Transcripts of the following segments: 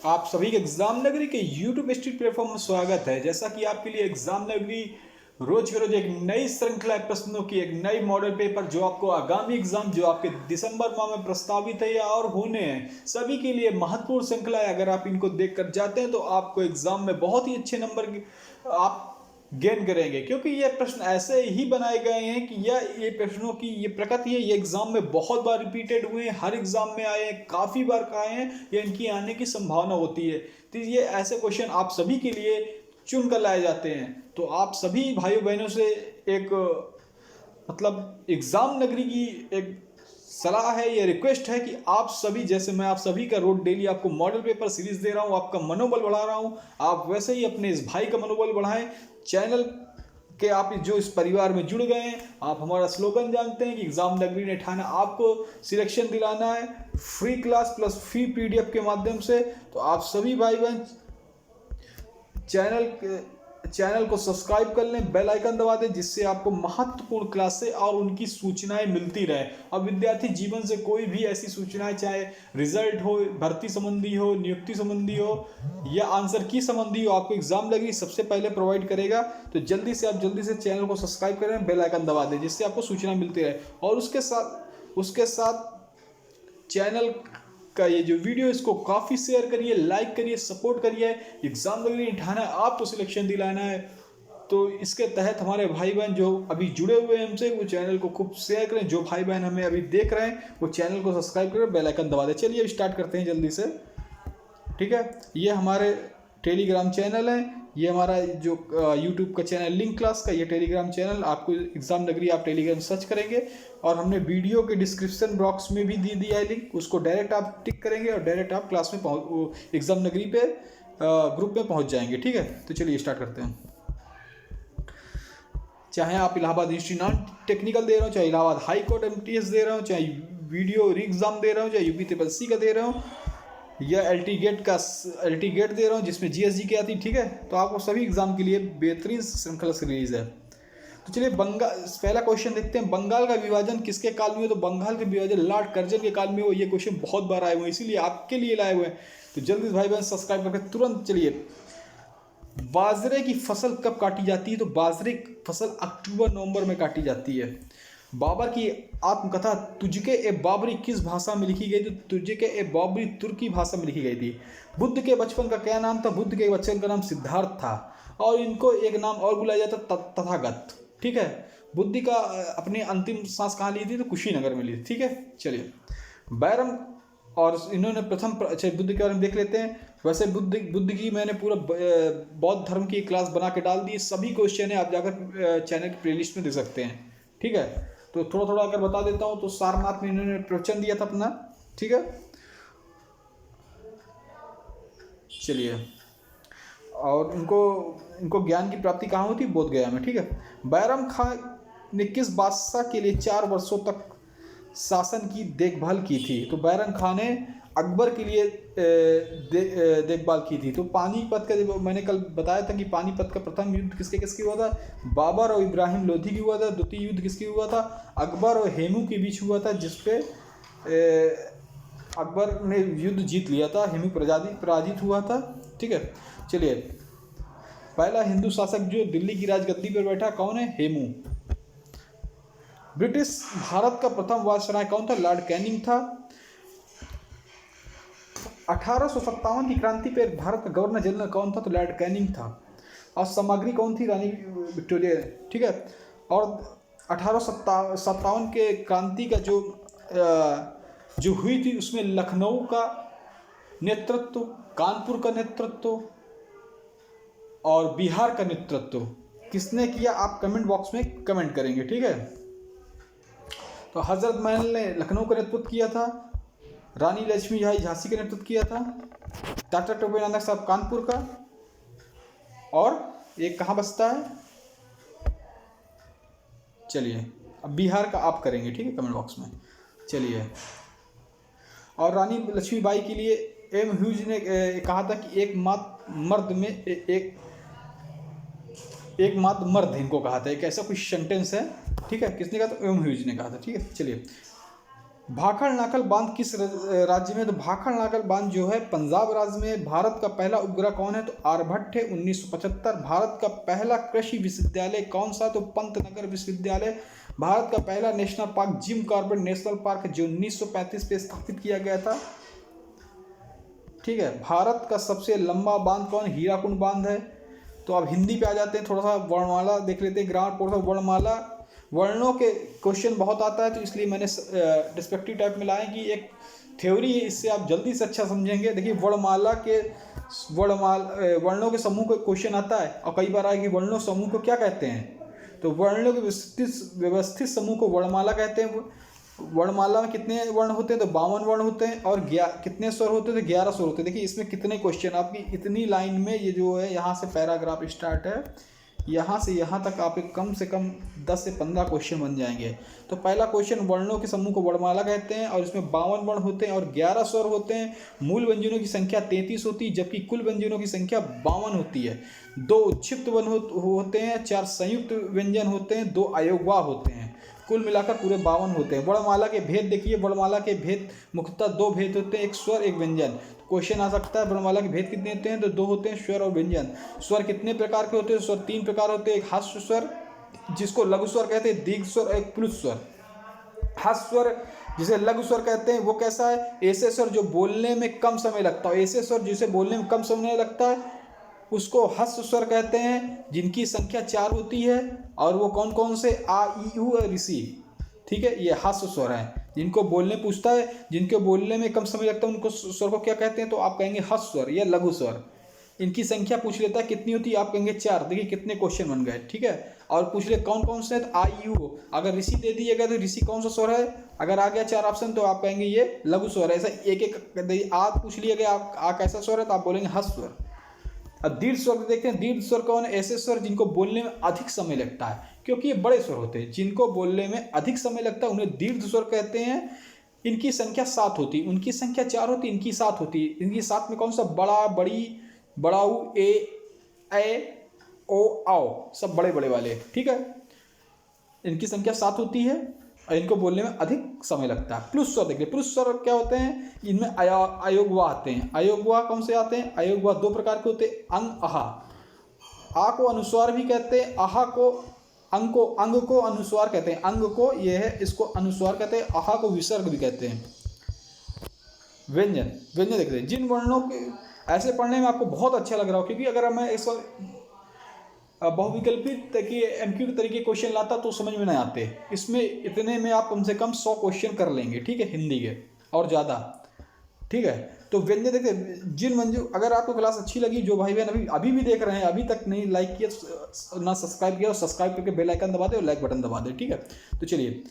आप सभी के एग्जाम नगरी के यूट्यूब स्ट्रीट प्लेटफॉर्म में स्वागत है। जैसा कि आपके लिए एग्जाम नगरी रोज के रोज एक नई श्रृंखला प्रश्नों की एक नई मॉडल पेपर जो आपको आगामी एग्जाम जो आपके दिसंबर माह में प्रस्तावित है या और होने हैं सभी के लिए महत्वपूर्ण श्रृंखला है। अगर आप इनको देख कर जाते हैं तो आपको एग्जाम में बहुत ही अच्छे नंबर आप गेन करेंगे, क्योंकि ये प्रश्न ऐसे ही बनाए गए हैं कि ये प्रश्नों की ये प्रकृति है, ये एग्जाम में बहुत बार रिपीटेड हुए हैं, हर एग्जाम में आए हैं, काफ़ी बार आए हैं, या इनकी आने की संभावना होती है। तो ये ऐसे क्वेश्चन आप सभी के लिए चुन कर लाए जाते हैं। तो आप सभी भाइयों बहनों से एक मतलब एग्जाम नगरी की एक सलाह है, ये रिक्वेस्ट है कि आप सभी, जैसे मैं आप सभी का रोज डेली आपको मॉडल पेपर सीरीज दे रहा हूँ, आपका मनोबल बढ़ा रहा हूँ, आप वैसे ही अपने इस भाई का मनोबल बढ़ाएं। चैनल के आप जो इस परिवार में जुड़ गए हैं, आप हमारा स्लोगन जानते हैं कि एग्जाम नगरी ने ठाना आपको सिलेक्शन दिलाना है free class plus free PDF के माध्यम से। तो आप सभी भाई बहन चैनल को सब्सक्राइब कर लें, बेल आइकन दबा दें, जिससे आपको महत्वपूर्ण क्लासें और उनकी सूचनाएं मिलती रहे। और विद्यार्थी जीवन से कोई भी ऐसी सूचनाएं, चाहे रिजल्ट हो, भर्ती संबंधी हो, नियुक्ति संबंधी हो या आंसर की संबंधी हो, आपको एग्जाम लगी सबसे पहले प्रोवाइड करेगा। तो जल्दी से चैनल को सब्सक्राइब करें, बेल आइकन दबा दें, जिससे आपको सूचना मिलती रहे। और उसके साथ चैनल का ये जो वीडियो इसको काफ़ी शेयर करिए, लाइक करिए, सपोर्ट करिए। एग्जाम नगरी उठाना है, आपको सिलेक्शन दिलाना है। तो इसके तहत हमारे भाई बहन जो अभी जुड़े हुए हैं हमसे, वो चैनल को खूब शेयर करें। जो भाई बहन हमें अभी देख रहे हैं वो चैनल को सब्सक्राइब करें, बेल आइकन दबा दें। चलिए अब स्टार्ट करते हैं जल्दी से। ठीक है, ये हमारे टेलीग्राम चैनल है, ये हमारा जो यूट्यूब का चैनल लिंक क्लास का, ये टेलीग्राम चैनल आपको एग्जाम नगरी आप टेलीग्राम सर्च करेंगे और हमने वीडियो के डिस्क्रिप्शन बॉक्स में भी दे दिया है लिंक, उसको डायरेक्ट आप टिक करेंगे और डायरेक्ट आप क्लास में पहुँच एग्जाम नगरी पे ग्रुप में पहुँच जाएंगे। ठीक है, तो चलिए स्टार्ट करते हैं। चाहे आप इलाहाबाद इंस्टीट्यूट नॉन टेक्निकल दे रहे हो, चाहे इलाहाबाद हाई कोर्ट एमटीएस दे रहे हो, चाहे वीडियो री एग्जाम दे रहे हो, चाहे यूपी ट्रिपल सी का दे रहे हो, या एल टी गेट दे रहा हूँ जिसमें जीएसजी की आती है। ठीक है, तो आपको सभी एग्जाम के लिए बेहतरीन श्रृंखला सीरीज है। तो चलिए पहला क्वेश्चन देखते हैं। बंगाल का विभाजन किसके काल में हुआ? तो बंगाल का विभाजन लॉर्ड कर्जन के काल में हुआ। ये क्वेश्चन बहुत बार आए हुए हैं, इसीलिए आपके लिए लाए हुए हैं। तो जल्दी भाई बहन सब्सक्राइब करके तुरंत चलिए। बाजरे की फसल कब काटी जाती है? तो बाजरे की फसल अक्टूबर नवंबर में काटी जाती है। बाबर की आत्मकथा तुझके ए बाबरी किस भाषा में लिखी गई थी? तुझके ए बाबरी तुर्की भाषा में लिखी गई थी। बुद्ध के बचपन का क्या नाम था? बुद्ध के बचपन का नाम सिद्धार्थ था, और इनको एक नाम और बुलाया जाता तथागत। ठीक है, बुद्ध का अपनी अंतिम सांस कहाँ ली थी? तो कुशीनगर में ली थी। ठीक है, चलिए बैरम और इन्होंने प्रथम, अच्छा बुद्ध के बारे में देख लेते हैं। वैसे बुद्ध की मैंने पूरा बौद्ध धर्म की क्लास बना के डाल दी, सभी क्वेश्चन है, आप जाकर चैनल की प्लेलिस्ट में देख सकते हैं। ठीक है, तो थोड़ा थोड़ा अगर बता देता हूँ। तो सारनाथ में इन्होंने प्रवचन दिया था अपना। ठीक है, चलिए, और इनको ज्ञान की प्राप्ति कहाँ हुई थी? बोध गया में। ठीक है, बैरम खां ने किस बादशाह के लिए 4 वर्षों तक शासन की देखभाल की थी? तो बैरम खां ने अकबर के लिए देखभाल की थी। तो पानीपत का, जब मैंने कल बताया था कि पानीपत का प्रथम युद्ध किसके किसके हुआ था? बाबर और इब्राहिम लोधी की हुआ था। द्वितीय युद्ध किसके हुआ था? अकबर और हेमू के बीच हुआ था, जिसपे अकबर ने युद्ध जीत लिया था, हेमू पराजित हुआ था। ठीक है, चलिए पहला हिंदू शासक जो दिल्ली की राजगद्दी पर बैठा कौन है? हेमू। ब्रिटिश भारत का प्रथम वायसराय कौन था? लॉर्ड कैनिंग था। 1857 की क्रांति पर भारत का गवर्नर जनरल कौन था? तो लॉर्ड कैनिंग था। और सामग्री कौन थी? रानी विक्टोरिया। ठीक है, और 1857 के क्रांति का जो हुई थी उसमें लखनऊ का नेतृत्व, कानपुर का नेतृत्व और बिहार का नेतृत्व किसने किया? आप कमेंट बॉक्स में कमेंट करेंगे। ठीक है, तो हजरत महल ने लखनऊ का नेतृत्व किया था, रानी लक्ष्मीबाई झांसी का नेतृत्व किया था, डॉक्टर टोपे नानक साहब कानपुर का, और एक कहाँ बसता है? चलिए अब बिहार का आप करेंगे। ठीक है, कमेंट बॉक्स में। चलिए, और रानी लक्ष्मीबाई के लिए एम ह्यूज ने कहा था कि एक मात्र मर्द इनको कहा था। एक ऐसा कुछ सेंटेंस है। ठीक है, किसने कहा था? एम ह्यूज ने कहा था। ठीक है, चलिए भाखड़ नाकल बांध किस राज्य में? तो भाखड़ नाकल बांध जो है पंजाब राज्य में। भारत का पहला उपग्रह कौन है? तो आर्यभट्ट है 1975। भारत का पहला कृषि विश्वविद्यालय कौन सा? तो पंतनगर विश्वविद्यालय। भारत का पहला national park Jim Corbett national park जो 1935 में स्थापित किया गया था। ठीक है। भारत का सबसे लंबा बांध कौन? हीराकुंड बांध है। तो अब हिंदी पे आ जाते हैं, थोड़ा सा वर्णमाला देख लेते हैं, ग्रामर थोड़ा सा वर्णमाला। वर्णों के क्वेश्चन बहुत आता है, तो इसलिए मैंने डिस्क्रिप्टिव टाइप में लाए कि एक थ्योरी है, इससे आप जल्दी से अच्छा समझेंगे। देखिए वर्णमाला के वर्णों के समूह का क्वेश्चन आता है, और कई बार आए कि वर्णों समूह को क्या कहते हैं? तो वर्णों के व्यवस्थित समूह को वर्णमाला कहते हैं। वर्णमाला में कितने वर्ण होते हैं? तो 52 वर्ण होते हैं। और कितने स्वर होते हैं? तो 11 स्वर होते हैं। देखिए इसमें कितने क्वेश्चन आपकी इतनी लाइन में, ये जो है यहाँ से पैराग्राफ स्टार्ट है, यहाँ से यहाँ तक आपके कम से कम 10 से 15 क्वेश्चन बन जाएंगे। तो पहला क्वेश्चन, वर्णों के समूह को वर्णमाला कहते हैं, और इसमें 52 वर्ण होते हैं और 11 स्वर होते हैं। मूल व्यंजनों की संख्या 33 होती है, जबकि कुल व्यंजनों की संख्या 52 होती है। 2 उच्छिष्ट वर्ण होते हैं, 4 संयुक्त व्यंजन होते हैं, 2 अयोगवाह होते हैं। कुल मिलाकर पूरे 52 होते हैं। वर्णमाला के भेद देखिए, वर्णमाला के भेद मुख्यतः 2 भेद होते हैं, एक स्वर एक व्यंजन। क्वेश्चन आ सकता है वर्णमाला के भेद कितने होते हैं? तो 2 होते हैं, स्वर और व्यंजन। स्वर कितने प्रकार के होते हैं? स्वर 3 प्रकार होते हैं। एक हास्य स्वर जिसको लघु स्वर कहते हैं, दीर्घ स्वर, एक प्लुत स्वर। हास्य स्वर जिसे लघु स्वर कहते हैं वो कैसा है? ऐसे स्वर जो बोलने में कम समय लगता है, ऐसे स्वर जिसे बोलने में कम समय लगता है उसको हास्य स्वर कहते हैं, जिनकी संख्या 4 होती है। और वो कौन कौन से? आ, ई, उ और ऋषि। ठीक है, ये हास्य स्वर हैं, जिनको बोलने पूछता है, जिनके बोलने में कम समय लगता है, उनको स्वर को क्या कहते हैं? तो आप कहेंगे हास्य स्वर या लघु स्वर। इनकी संख्या पूछ लेता है कितनी होती है, आप कहेंगे 4। देखिए कितने क्वेश्चन बन गए। ठीक है, और पूछ ले कौन कौन से? तो आ, ई, उ। अगर ऋषि दे दिएगा तो ऋषि कौन सा स्वर है? अगर आ गया 4 ऑप्शन तो आप कहेंगे ये लघु स्वर है। ऐसा एक एक आ पूछ लिया गया, आप आ कैसा स्वर है, तो आप बोलेंगे हास्य स्वर। अब दीर्घ स्वर देखते हैं। दीर्घ स्वर कौन? ऐसे स्वर जिनको बोलने में अधिक समय लगता है, क्योंकि ये बड़े स्वर होते हैं। जिनको बोलने में अधिक समय लगता है उन्हें दीर्घ स्वर कहते हैं। इनकी संख्या 7 होती है, उनकी संख्या 4 होती है, इनकी 7 होती है। इनकी 7 में कौन सा? बड़ा, बड़ी, बड़ाऊ, ए, ओ, आओ, सब बड़े बड़े वाले। ठीक है, इनकी संख्या 7 होती है और इनको बोलने में अधिक समय लगता है। प्लुत स्वर देखिए, प्लुत स्वर क्या होते हैं? इनमें अयोगवाह आते हैं। अयोगवाह कौन से आते हैं? अयोगवाह 2 प्रकार के होते हैं, अंग, आहा। आ को अनुस्वार भी कहते हैं, आहा को अंग को अनुस्वार कहते हैं। अंग को ये है, इसको अनुस्वार कहते हैं। आहा को विसर्ग भी कहते हैं। व्यंजन देखते हैं। जिन वर्णों के ऐसे पढ़ने में आपको बहुत अच्छा लग रहा हो, क्योंकि अगर मैं इस बहुविकल्पित एमक्यू के तरीके क्वेश्चन लाता तो समझ में नहीं आते। इसमें इतने में आप कम से कम 100 क्वेश्चन कर लेंगे। ठीक है, हिंदी के और ज़्यादा। ठीक है, तो व्यंजन देखते, जिन व्यंजन, अगर आपको क्लास अच्छी लगी, जो भाई बहन अभी भी देख रहे हैं, अभी तक नहीं लाइक किया ना सब्सक्राइब किया, और सब्सक्राइब करके बेल आइकन दबा दे और लाइक बटन दबा दे। ठीक है, तो चलिए,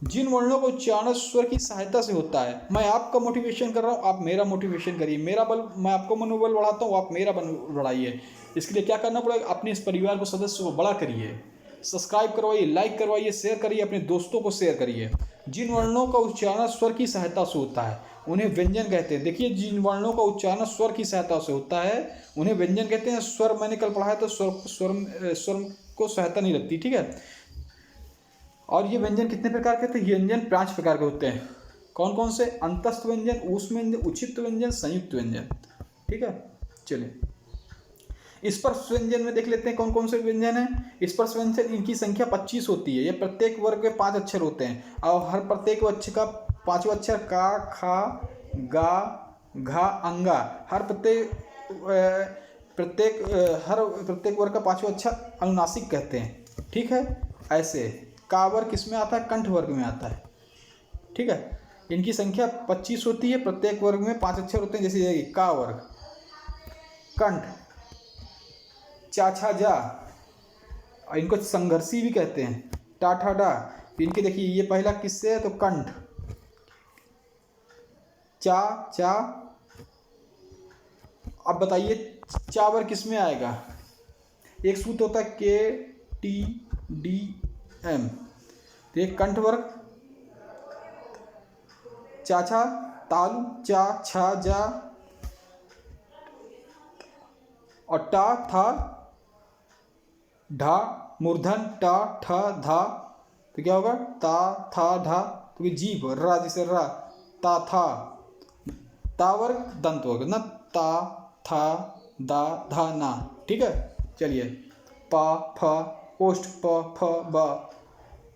जिन वर्णों को उच्चारण स्वर की सहायता से होता है। मैं आपका मोटिवेशन कर रहा हूँ, आप मेरा मोटिवेशन करिए। मेरा बल, मैं आपको मनोबल बढ़ाता हूँ, आप मेरा बढ़ाइए। इसके लिए क्या करना पड़ेगा? अपने इस परिवार को, सदस्य को बड़ा करिए, सब्सक्राइब करवाइए, लाइक करवाइए, शेयर करिए, अपने दोस्तों को शेयर करिए। जिन वर्णों का उच्चारण स्वर की सहायता से होता है उन्हें व्यंजन कहते हैं। देखिए, जिन वर्णों का उच्चारण स्वर की सहायता से होता है उन्हें व्यंजन कहते हैं। स्वर मैंने कल पढ़ा है, तो स्वर को सहायता नहीं लगती। ठीक है, और ये व्यंजन कितने प्रकार के? तो व्यंजन 5 प्रकार के होते हैं। कौन कौन से? अंतस्थ व्यंजन, ऊष्म व्यंजन, उच्छिष्ट व्यंजन, संयुक्त व्यंजन। ठीक है, चलिए स्पर्श व्यंजन में देख लेते हैं कौन कौन से व्यंजन है। स्पर्श व्यंजन, इनकी संख्या 25 होती है। ये प्रत्येक वर्ग में 5 अक्षर होते हैं, और हर प्रत्येक अक्षर का 5वां अक्षर का, खा, गा, घा, अंगा। हर प्रत्येक वर्ग का 5वां अक्षर अनुनासिक कहते हैं। ठीक है, ऐसे का वर्ग किसमें आता है? कंठ वर्ग में आता है। ठीक है, इनकी संख्या 25 होती है। प्रत्येक वर्ग में 5 अक्षर होते हैं। जैसे का वर्ग, कंठ, चा, छा, जा, और इनको संघर्षी भी कहते हैं, टा, ठा, डा। इनके देखिए, ये पहला किससे है? तो कंठ, चा, चा। अब बताइए चा वर्ग किसमें आएगा? एक सूत्र होता है के, टी, डी, एम। तो ये कंठ वर्ग, चा, छा, तालु, चा, छा, जा, और टा, था, ढा, मूर्धन, टा, ठा, धा। तो क्या होगा? ता, था, धा। क्योंकि जीभ, रा जैसे रा, ता था, ता वर्ग दंत वर्ग न, ता था दा धा ना, ठीक है। चलिए पा फ ओष्ठ प फ ब,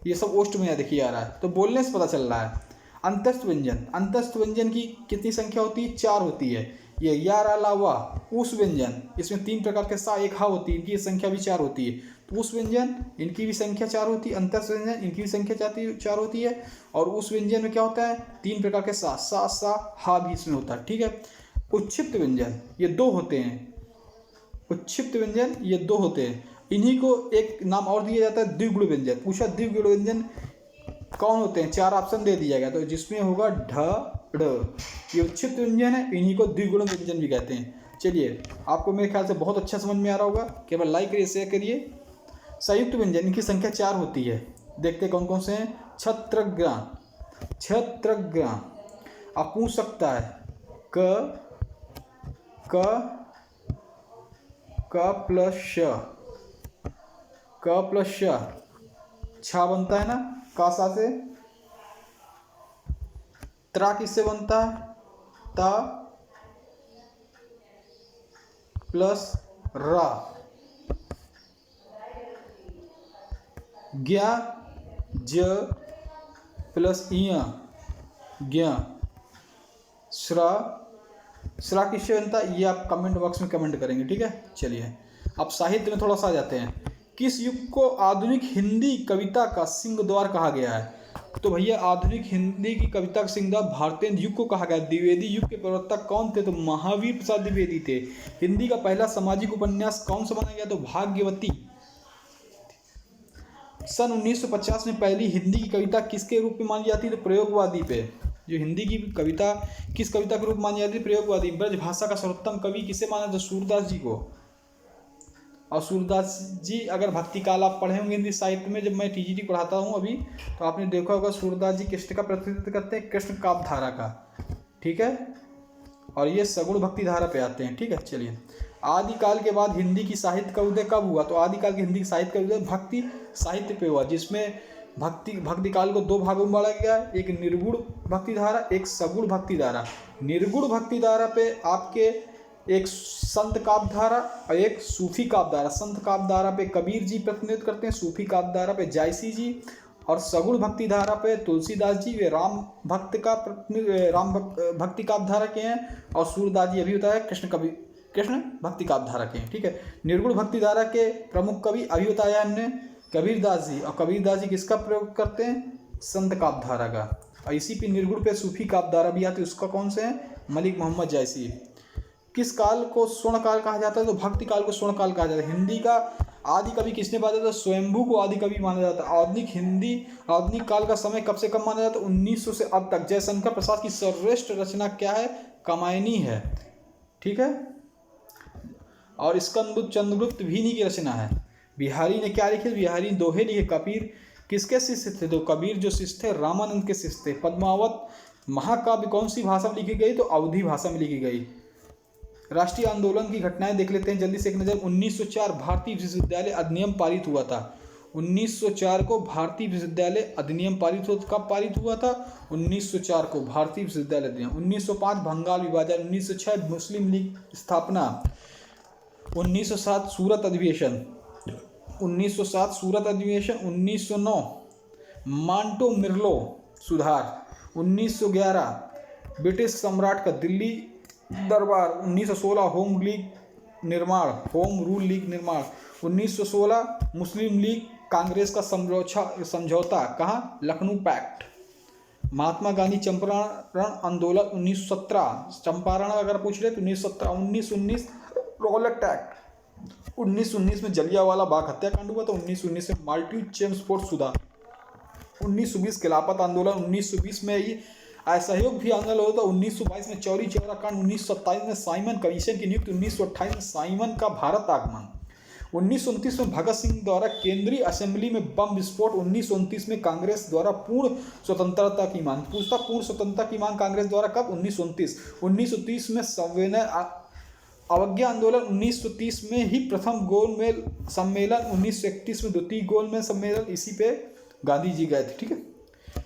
ये सब ओष्ठ में देखिए आ रहा है, तो बोलने से पता चल रहा है। अंतस्थ व्यंजन, अंतस्थ व्यंजन की कितनी संख्या होती है? 4 होती है। ये या रा ला वा, उस व्यंजन, इसमें 3 प्रकार के सा एक हा होती है, इनकी संख्या भी 4 होती है। तो उस व्यंजन, इनकी भी संख्या 4 होती है। अंतस्थ व्यंजन, इनकी भी संख्या 4 होती है। और उस व्यंजन में क्या होता है? 3 प्रकार के सा सा हा भी इसमें होता है, ठीक है। उच्छिप्त व्यंजन ये 2 होते हैं, उच्छिप्त व्यंजन ये 2 होते हैं। इन्हीं को एक नाम और दिया जाता है द्विगुण व्यंजन। पूछा द्विगुण व्यंजन कौन होते हैं? 4 ऑप्शन दे दिया गया, तो जिसमें होगा ढ ड, ये उच्छिप्त व्यंजन है, इन्हीं को द्विगुण व्यंजन भी कहते हैं। चलिए आपको मेरे ख्याल से बहुत अच्छा समझ में आ रहा होगा, केवल लाइक करिए, शेयर करिए। संयुक्त व्यंजन, इनकी संख्या 4 होती है। देखते कौन कौन से हैं? छत्रग्र, छत्रग्र। आप पूछ सकता है क प्लस श, क प्लस श छा बनता है ना, कासा से। त्रा किससे बनता है? ता प्लस रा। ज्ञा ज प्लस इया, ज्ञा। श्रा, श्रा किससे बनता है? ये आप कमेंट बॉक्स में कमेंट करेंगे, ठीक है। चलिए अब साहित्य में थोड़ा सा जाते हैं। किस युग को आधुनिक हिंदी कविता का सिंहद्वार कहा गया है? तो भैया आधुनिक हिंदी की कविता का सिंहद्वार भारतेंदु युग को कहा गया। द्विवेदी युग के प्रवर्तक कौन थे? तो महावीर प्रसाद द्विवेदी थे। हिंदी का पहला सामाजिक उपन्यास कौन सा बनाया गया? तो भाग्यवती। सन 1950 में पहली हिंदी की कविता किसके रूप में मानी जाती है? तो प्रयोगवादी पे। जो हिंदी की कविता किस कविता के रूप में मानी जाती है? प्रयोगवादी। ब्रज भाषा का सर्वोत्तम कवि किसे माना? तो सूरदास जी को। और सूरदास जी अगर भक्ति काल आप पढ़े होंगे हिंदी साहित्य में, जब मैं टीजीटी पढ़ाता हूँ अभी, तो आपने देखा होगा सूरदास जी किसका प्रतिनिधित्व करते हैं? कृष्ण काव्य धारा का, ठीक है। और ये सगुण भक्ति धारा पे आते हैं, ठीक है। चलिए आदिकाल के बाद हिंदी की साहित्य का उदय कब हुआ? तो आदिकाल की हिंदी की साहित्य का उदय भक्ति साहित्य पे हुआ, जिसमें भक्ति काल को 2 भागों में बांटा गया, एक निर्गुण भक्ति धारा, एक सगुण भक्ति धारा। निर्गुण भक्ति धारा पे आपके एक संत काव्य धारा और एक सूफी काव्य धारा। संत काव्य धारा पे कबीर जी प्रतिनिधित्व करते हैं, सूफी काव्य धारा पे जायसी जी, और सगुण भक्ति धारा पे तुलसीदास जी, वे राम भक्ति काव्य धारा के हैं। और सूरदास जी अभी बताया कृष्ण भक्ति काव्य धारा के हैं, ठीक है। निर्गुण भक्ति धारा के प्रमुख कवि अभी बताया हमने कबीरदास जी, और कबीरदास जी किसका प्रयोग करते हैं? संत काव्य धारा का। और इसी पे निर्गुण पे सूफी काव्य धारा भी आती है, उसका कौन से है? मलिक मोहम्मद जायसी। किस काल को स्वर्ण काल कहा जाता है? तो भक्ति काल को स्वर्ण काल कहा जाता है। हिंदी का आदि कवि किसने माना जाता है? स्वयंभू को आदि कवि माना जाता है। आधुनिक काल का समय कब से कब माना जाता है? 1900 से अब तक। जयशंकर प्रसाद की सर्वश्रेष्ठ रचना क्या है? कामायनी है, ठीक है। और स्कंदगुप्त चंद्रगुप्त भी इन्हीं की रचना है। बिहारी ने क्या लिखे? बिहारी ने दोहे लिखे। कबीर किसके शिष्य थे? तो कबीर जो शिष्य थे रामानंद के शिष्य थे। पद्मावत महाकाव्य कौन सी भाषा में लिखी गई? तो अवधी भाषा में लिखी गई। राष्ट्रीय आंदोलन की घटनाएं देख लेते हैं जल्दी से एक नज़र। 1904 भारतीय विश्वविद्यालय अधिनियम पारित हुआ था। 1904 को भारतीय विश्वविद्यालय अधिनियम पारित हुआ। कब पारित हुआ था? 1904 को भारतीय विश्वविद्यालय अधिनियम। 1905 बंगाल विभाजन। 1906 मुस्लिम लीग स्थापना। 1907 सूरत अधिवेशन। 1907 सूरत अधिवेशन। 1909 मांटो मिर्लो सुधार। 1911 ब्रिटिश सम्राट का दिल्ली दरबार। 1916 होम रूल लीग निर्माण। 1916 मुस्लिम लीग कांग्रेस का समझौता। कहाँ? लखनऊ पैक्ट। महात्मा गांधी चंपारण आंदोलन 1917। चंपारण अगर पूछ रहे तो 1917। 1919 रॉलेट एक्ट। 1919 में जलियांवाला बाग हत्याकांड हुआ था। 1919 में माल्टी चेम्सफोर्ड सुधार। 1920 खिलाफत आंदोलन। 1920 में ये असहयोग भी आंदोलन होता। 1922 में चौरी चौरा कांड। 1927 में साइमन कमीशन की नियुक्ति। 1928 में साइमन का भारत आगमन। 1929 में भगत सिंह द्वारा केंद्रीय असेंबली में बम विस्फोट। 1929 में कांग्रेस द्वारा पूर्ण स्वतंत्रता की मांग। पूछता पूर्ण स्वतंत्रता की मांग कांग्रेस द्वारा कब? 1929। 1930 में संविनय अवज्ञा आंदोलन। 1930 में ही प्रथम गोलमेज सम्मेलन। 1931 में द्वितीय गोलमेज सम्मेलन। इसी पे गांधी जी गए थे, ठीक है।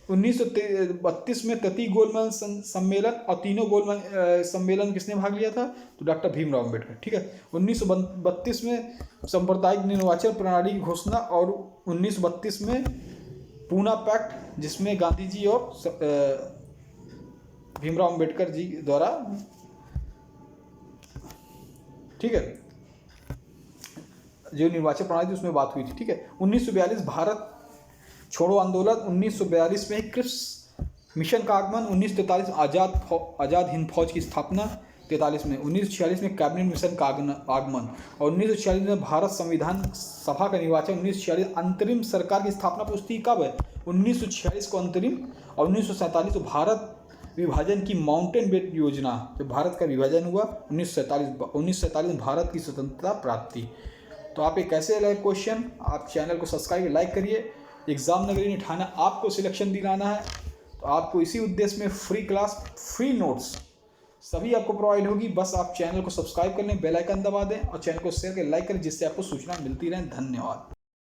1932 में तृतीय गोलमेज सम्मेलन, और तीनों गोलमेज सम्मेलन किसने भाग लिया था? तो डॉक्टर भीमराव अम्बेडकर। ठीक है। 1932 में सांप्रदायिक निर्वाचन प्रणाली की घोषणा, और 1932 में पूना पैक्ट, जिसमें गांधी जी और भीमराव अम्बेडकर जी द्वारा, ठीक है, जो निर्वाचन प्रणाली थी उसमें बात हुई थी। ठीक है। 1942 भारत छोड़ो आंदोलन, 1942 में क्रिप्स मिशन का आगमन, 1943 आज़ाद हिंद फौज की स्थापना 43 में, 1946 में कैबिनेट मिशन का आगमन, और 1946 में भारत संविधान सभा का निर्वाचन। 1946 अंतरिम सरकार की स्थापना पूछती कब है? 1946 को अंतरिम, और 1947 को भारत विभाजन की माउंटेन बेल्ट योजना, जो भारत का विभाजन हुआ 1947 में भारत की स्वतंत्रता प्राप्ति। तो आप ये कैसे लगे क्वेश्चन? आप चैनल को सब्सक्राइब लाइक करिए। एग्जाम नगरी नहीं ठाना, आपको सिलेक्शन दिलाना है, तो आपको इसी उद्देश्य में फ्री क्लास, फ्री नोट्स सभी आपको प्रोवाइड होगी। बस आप चैनल को सब्सक्राइब कर लें, बेल आइकन दबा दें और चैनल को शेयर कर लाइक करें, जिससे आपको सूचना मिलती रहे। धन्यवाद।